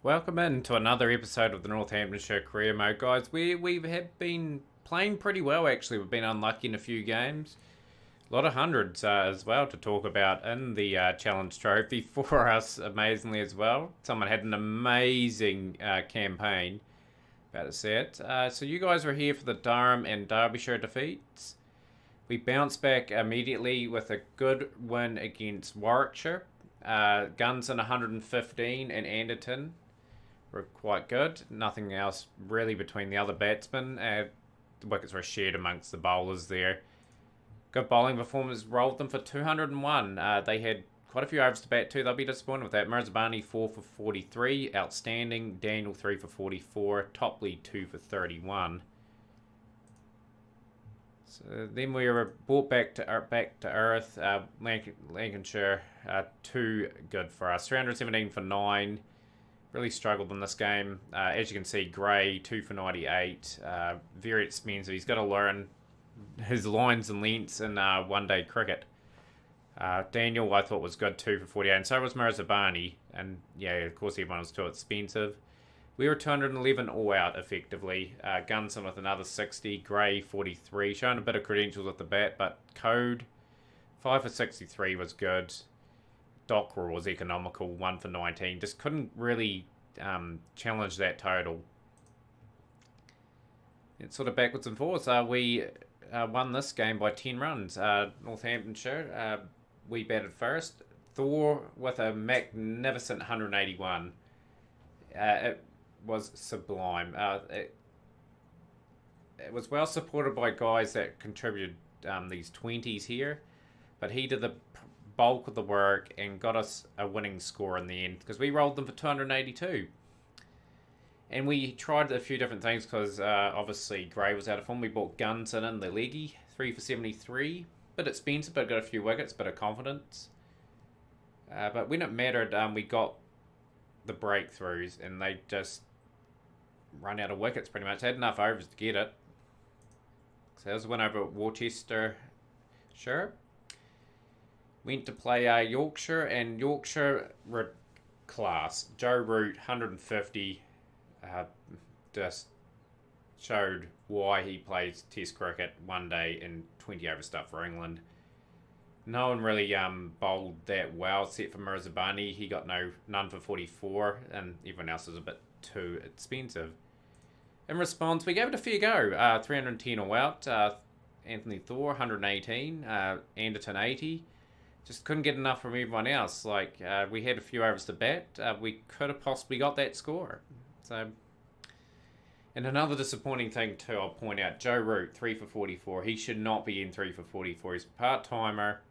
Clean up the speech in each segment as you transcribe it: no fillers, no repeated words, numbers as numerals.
Welcome in to another episode of the Northamptonshire Career Mode, guys. Have been playing pretty well, actually. We've been unlucky in a few games. A lot of hundreds as well to talk about in the Challenge Trophy for us, amazingly, as well. Someone had an amazing campaign, about to say it. So you guys were here for the Durham and Derbyshire defeats. We bounced back immediately with a good win against Warwickshire. Gunson 115 and Anderton were quite good. Nothing else really between the other batsmen. The wickets were shared amongst the bowlers there. Good bowling performance, rolled them for 201. They had quite a few overs to bat too. They'll be disappointed with that. Mirzabani 4 for 43, outstanding. Daniel 3 for 44. Topley 2 for 31. So then we were brought back to earth. Lancashire, too good for us. 317 for 9. Really struggled in this game. As you can see, Gray 2 for 98. Very expensive. He's got to learn his lines and lengths in one-day cricket. Daniel, I thought, was good 2 for 48, and so was Mirzabani. And yeah, of course, everyone was too expensive. We were 211 all out effectively. Gunson with another 60. Gray 43. Showing a bit of credentials with the bat, but Code 5 for 63 was good. Dockrell was economical, 1 for 19. Just couldn't really challenge that total. It's sort of backwards and forwards. We won this game by 10 runs. Northamptonshire, we batted first. Thor with a magnificent 181. It was sublime. It was well supported by guys that contributed these 20s here, but he did the bulk of the work and got us a winning score in the end because we rolled them for 282. And we tried a few different things because obviously Gray was out of form. We bought Gunson in the leggy, 3 for 73. Bit expensive, but got a few wickets, bit of confidence. But when it mattered, we got the breakthroughs and they just run out of wickets pretty much. They had enough overs to get it. So that was a win over Worcestershire. Went to play Yorkshire, and Yorkshire were class. Joe Root, 150, just showed why he plays Test cricket one day in 20 over stuff for England. No one really bowled that well, except for Mirzabani. He got none for 44, and everyone else was a bit too expensive. In response, we gave it a fair go. 310 all out. Anthony Thor, 118. Anderton, 80. Just couldn't get enough from everyone else. We had a few overs to bat. We could have possibly got that score. So, and another disappointing thing too, I'll point out, Joe Root, 3 for 44. He should not be in 3 for 44. He's a part-timer.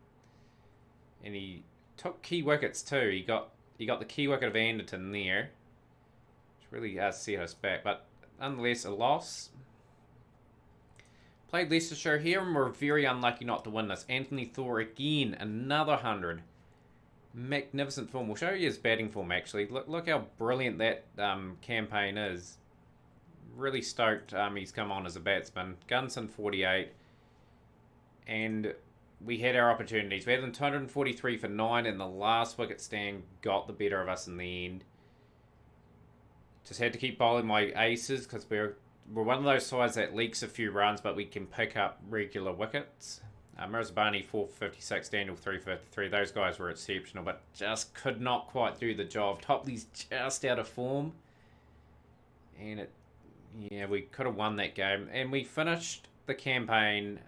And he took key wickets too. He got the key wicket of Anderton there, which really set us back. But nonetheless, a loss. Played Leicestershire here and were very unlucky not to win this. Anthony Thor again, another 100. Magnificent form. We'll show you his batting form actually. Look how brilliant that campaign is. Really stoked he's come on as a batsman. Gunson 48. And we had our opportunities. We had them 243 for 9 and the last wicket stand got the better of us in the end. Just had to keep bowling my aces because we're one of those sides that leaks a few runs, but we can pick up regular wickets. Mirzabani 4 for 56, Daniel 3 for 53. Those guys were exceptional, but just could not quite do the job. Topley's just out of form. And we could have won that game. And we finished the campaign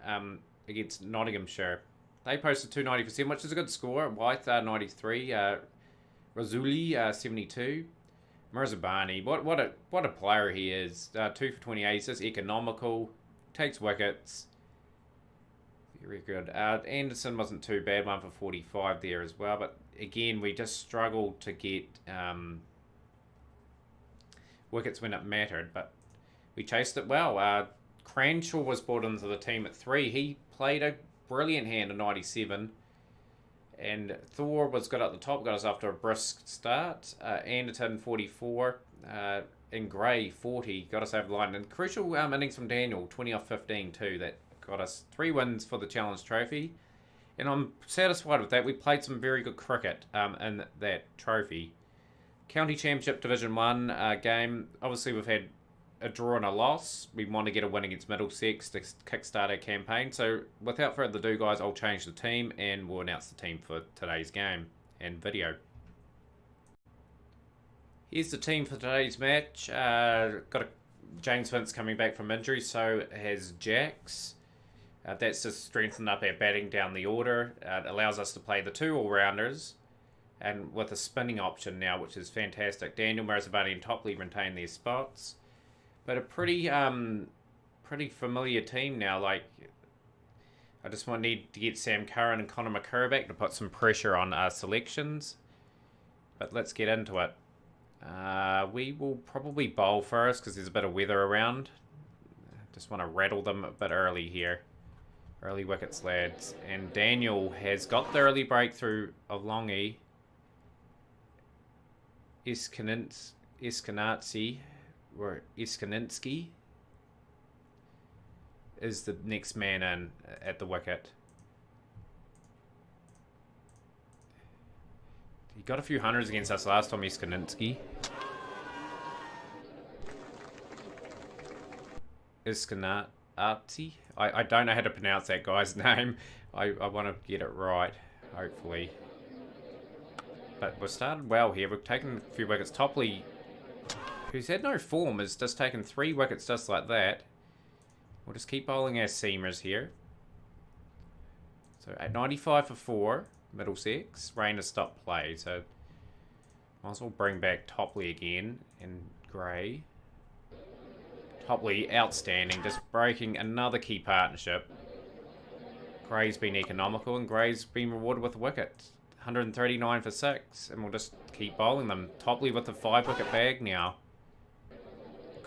against Nottinghamshire. They posted 290 for 7, which is a good score. Wythe 93, Razuli 72. Mirzabani, what a player he is. 2 for 28, he's just economical, takes wickets. Very good. Anderson wasn't too bad, 1 for 45 there as well. But again, we just struggled to get wickets when it mattered. But we chased it well. Cranshaw was brought into the team at 3. He played a brilliant hand at 97. And Thor was good at the top, got us off to a brisk start. Anderton 44, and Gray 40 got us over the line. And crucial innings from Daniel, 20 off 15 too, that got us 3 wins for the Challenge Trophy. And I'm satisfied with that. We played some very good cricket in that trophy. County Championship Division 1 game. Obviously, we've had a draw and a loss. We want to get a win against Middlesex to kickstart our campaign. So, without further ado, guys, I'll change the team and we'll announce the team for today's game and video. Here's the team for today's match. James Vince coming back from injury, so has Jax. That's just strengthened up our batting down the order. It allows us to play the 2 all-rounders, and with a spinning option now, which is fantastic. Daniel, Marizabani and Topley retain their spots. But a pretty familiar team now. Like, I just need to get Sam Curran and Connor McCurry back to put some pressure on our selections. But let's get into it. We will probably bowl first because there's a bit of weather around. Just want to rattle them a bit early here. Early wickets, lads. And Daniel has got the early breakthrough of Longy. Iskanatsky or Iskaninski is the next man in at the wicket. He got a few hundreds against us last time, Iskaninski. Iskanatsi? I don't know how to pronounce that guy's name. I want to get it right, hopefully. But we've started well here. We've taken a few wickets. Topley, who's had no form, has just taken 3 wickets just like that. We'll just keep bowling our seamers here. So at 95 for 4, Middlesex. Rain has stopped play, so might as well bring back Topley again and Gray. Topley, outstanding, just breaking another key partnership. Gray's been economical and Gray's been rewarded with a wicket. 139 for 6, and we'll just keep bowling them. Topley with a 5-wicket bag now.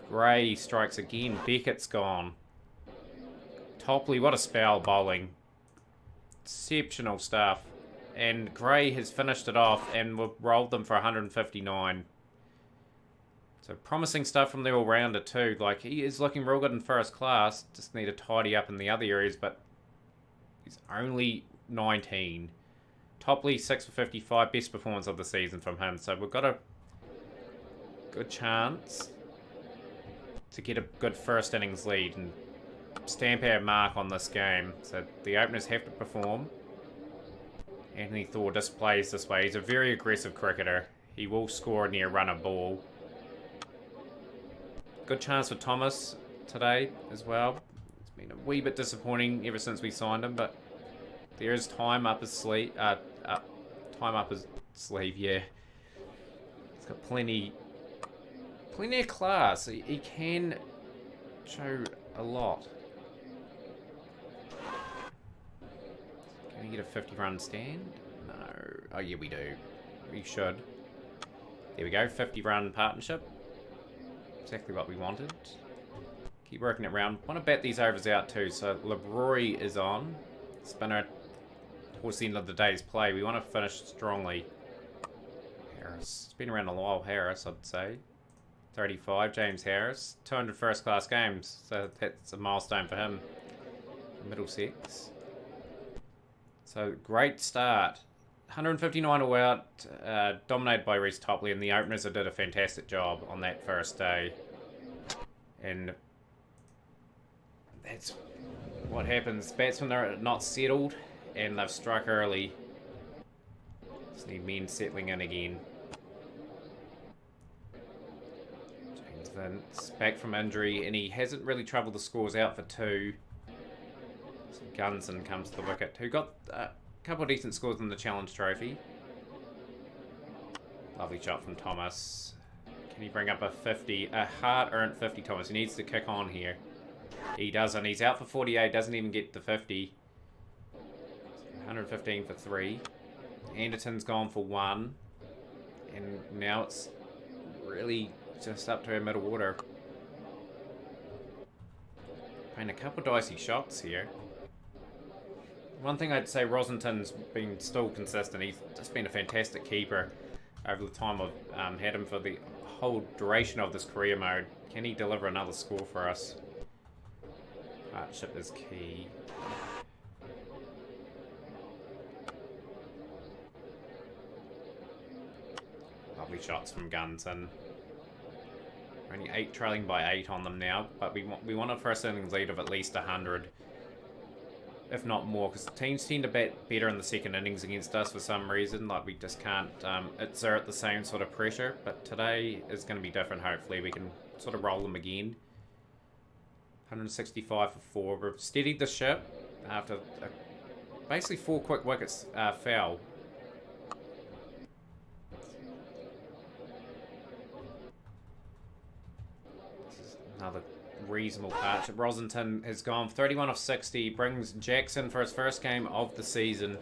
Gray strikes again. Beckett's gone. Topley, what a spell bowling. Exceptional stuff. And Gray has finished it off, and we've rolled them for 159. So promising stuff from the all-rounder too. Like, he is looking real good in first class. Just need to tidy up in the other areas, but he's only 19. Topley, 6 for 55. Best performance of the season from him. So we've got a good chance to get a good first innings lead and stamp our mark on this game. So the openers have to perform. Anthony Thor displays this way. He's a very aggressive cricketer. He will score a near runner ball. Good chance for Thomas today as well. It's been a wee bit disappointing ever since we signed him, but there is time up his sleeve. Yeah. He's got plenty of class. He can show a lot. Can we get a 50-run stand? No. Oh yeah, we do. We should. There we go. 50-run partnership. Exactly what we wanted. Keep working it around. Want to bat these overs out too. So LeBroy is on. Spinner towards the end of the day's play. We want to finish strongly. Harris. It's been around a while, Harris, I'd say. 35, James Harris. 200 first-class games. So that's a milestone for him. Middlesex. So great start. 159 all out, dominated by Reece Topley, and the openers did a fantastic job on that first day. And that's what happens. Batsmen are not settled, and they've struck early. Just need men settling in again. James Vince, back from injury, and he hasn't really troubled the scores out for 2. So Gunson comes to the wicket, who got couple of decent scores in the Challenge Trophy. Lovely shot from Thomas. Can he bring up a 50? A hard-earned 50, Thomas. He needs to kick on here. He doesn't. He's out for 48. Doesn't even get the 50. 115 for 3. Anderton's gone for 1. And now it's really just up to our middle order. Playing a couple of dicey shots here. One thing I'd say, Rosington's been still consistent. He's just been a fantastic keeper over the time I've had him for the whole duration of this career mode. Can he deliver another score for us? Partnership is key. Lovely shots from Gunson. Only 8, trailing by 8 on them now, but we want a first innings lead of at least 100. If not more, because teams tend to bat better in the second innings against us for some reason. Like, we just can't exert the same sort of pressure. But today is going to be different, hopefully. We can sort of roll them again. 165 for 4. We've steadied the ship after basically 4 quick wickets fell. This is another reasonable partnership. Rosington has gone 31 of 60, brings Jackson for his first game of the season.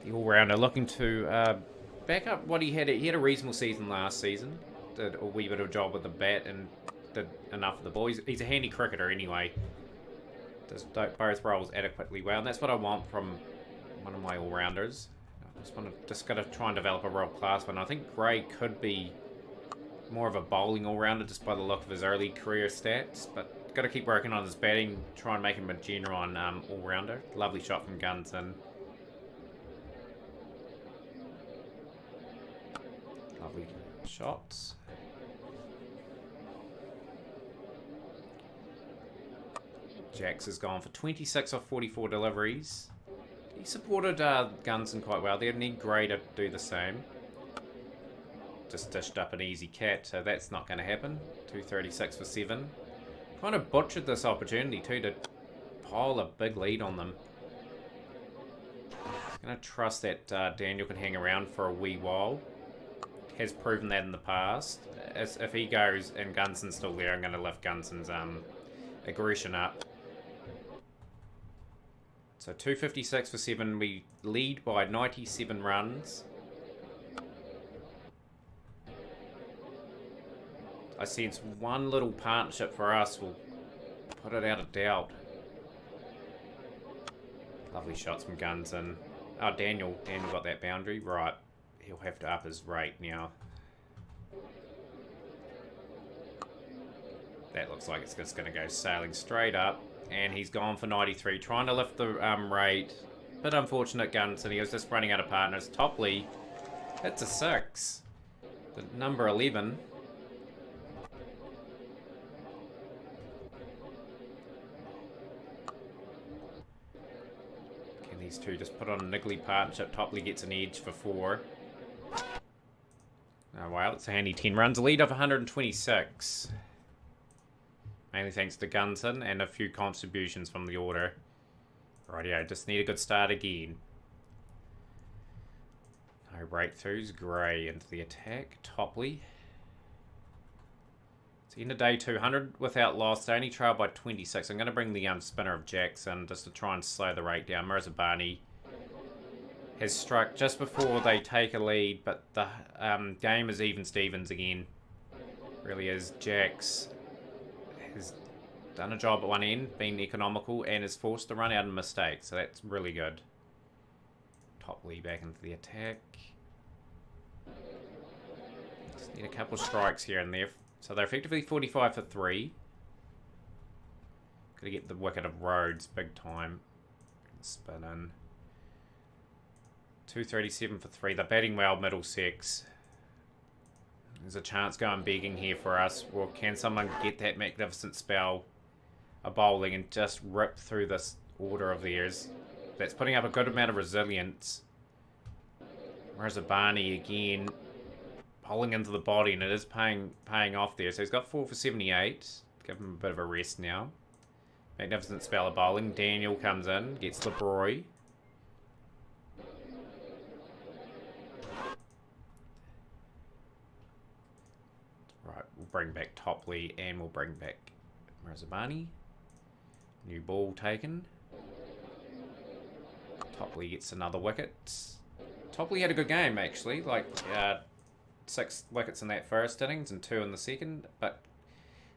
The all-rounder looking to back up what he had. He had a reasonable season last season. Did a wee bit of a job with the bat and did enough of the ball. He's a handy cricketer anyway. Does both roles adequately well, and that's what I want from one of my all-rounders. I just got to try and develop a world-class one. I think Gray could be more of a bowling all-rounder just by the look of his early career stats, but got to keep working on his batting, try and make him a genuine all-rounder. Lovely shot from Gunson. Lovely shots. Jax has gone for 26 off 44 deliveries. He supported Gunson quite well. They'd need Gray to do the same. Just dished up an easy cat, so that's not going to happen. 236 for 7. Kind of butchered this opportunity too to pile a big lead on them. Just going to trust that Daniel can hang around for a wee while. Has proven that in the past. If he goes and Gunson's still there, I'm going to lift Gunson's aggression up. So 256 for 7. We lead by 97 runs. I sense one little partnership for us will put it out of doubt. Lovely shots from Gunson. Oh, Daniel got that boundary. Right. He'll have to up his rate now. That looks like it's just going to go sailing straight up. And he's gone for 93. Trying to lift the rate. Bit unfortunate, Gunson. He was just running out of partners. Topley hits a 6. The number 11. Can these two just put on a niggly partnership? Topley gets an edge for 4. Oh wow, it's a handy 10 runs. A lead of 126. Mainly thanks to Gunson and a few contributions from the order. Rightio, just need a good start again. No breakthroughs. Gray into the attack. Topley. It's the end of day 200 without loss. They only trail by 26. I'm going to bring the spinner of Jackson just to try and slow the rate down. Mirzabani has struck just before they take a lead, but the game is even Stevens again. Really is. Jax has done a job at one end, been economical, and is forced to run out of mistakes, so that's really good. Topley back into the attack. Just need a couple of strikes here and there. So they're effectively 45 for 3. Gotta get the wicket of Rhodes big time. Spin in. 237 for 3. They're batting well, Middlesex. There's a chance going begging here for us. Well, can someone get that magnificent spell of bowling and just rip through this order of theirs? That's putting up a good amount of resilience. Mirzabani again bowling into the body, and it is paying off there. So he's got 4 for 78. Give him a bit of a rest now. Magnificent spell of bowling. Daniel comes in, gets LeBroy. Right, we'll bring back Topley and we'll bring back Mirzabani. New ball taken. Topley gets another wicket. Topley had a good game actually, like 6 wickets in that first innings and 2 in the second, but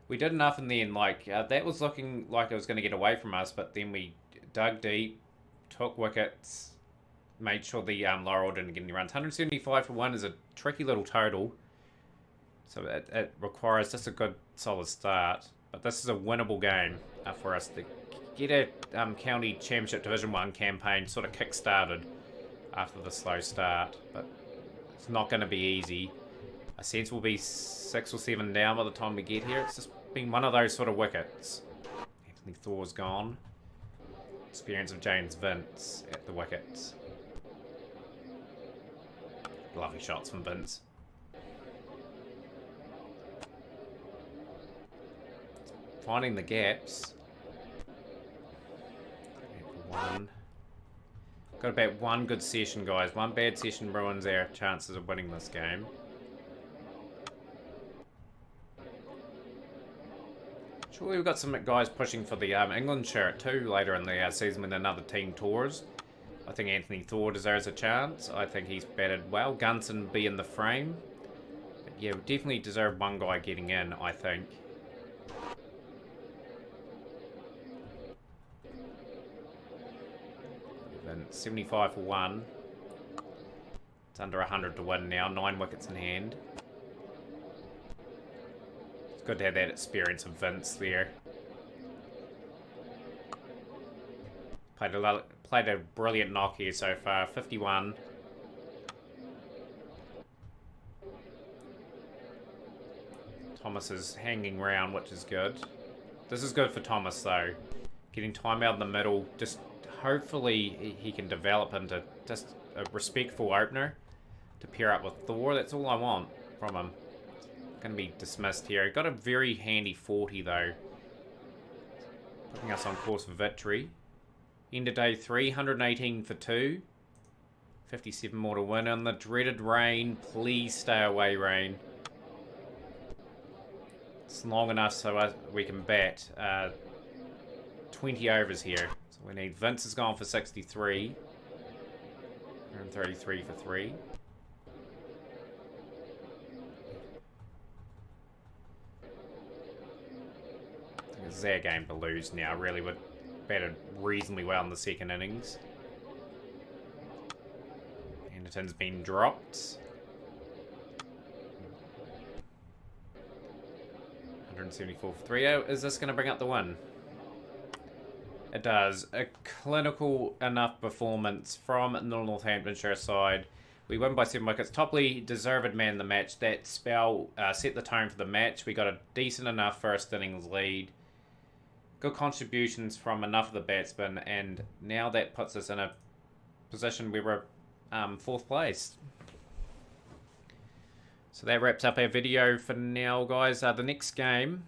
we did enough in the end. Like that was looking like it was going to get away from us, but then we dug deep, took wickets, made sure the Laurel didn't get any runs. 175 for 1 is a tricky little total, so it requires just a good solid start. But this is a winnable game for us to get a county championship Division 1 campaign sort of kick-started after the slow start, but it's not going to be easy. I sense we'll be 6 or 7 down by the time we get here. It's just been one of those sort of wickets. Anthony Thor's gone. Experience of James Vince at the wickets. Lovely shots from Vince. Finding the gaps. One. Got about one good session, guys. One bad session ruins our chances of winning this game. Surely we've got some guys pushing for the England shirt too later in the season when another team tours. I think Anthony Thor deserves a chance. I think he's batted well. Gunson be in the frame. But yeah, we definitely deserve one guy getting in, I think. 75 for 1. It's under 100 to win now. 9 wickets in hand. It's good to have that experience of Vince there. Played a brilliant knock here so far. 51. Thomas is hanging round, which is good. This is good for Thomas though. Getting time out in the middle. Just hopefully he can develop into just a respectful opener to pair up with Thor. That's all I want from him. Going to be dismissed here. Got a very handy 40 though. Putting us on course for victory. End of day 3, 118 for 2. 57 more to win. On the dreaded rain. Please stay away, rain. It's long enough so we can bat 20 overs here. So we need... Vince has gone for 63. 133 for 3. I think it's their game to lose now. Really would batted reasonably well in the second innings. Anderton's been dropped. 174 for 3. Oh, is this going to bring up the win? It does. A clinical enough performance from the Northamptonshire side. We win by 7 wickets. Topley, deserved man of the match. That spell set the tone for the match. We got a decent enough first innings lead. Good contributions from enough of the batsmen, and now that puts us in a position where we're 4th place. So that wraps up our video for now, guys. The next game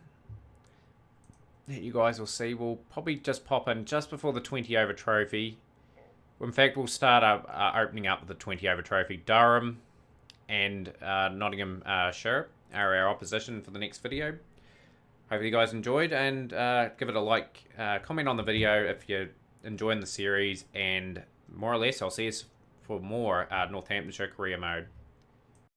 that you guys will see will probably just pop in just before the 20 over trophy. In fact, we'll start opening up with the 20 over trophy. Durham and Nottinghamshire are our opposition for the next video. Hopefully you guys enjoyed, and give it a like, comment on the video if you're enjoying the series, and more or less I'll see you for more Northamptonshire career mode.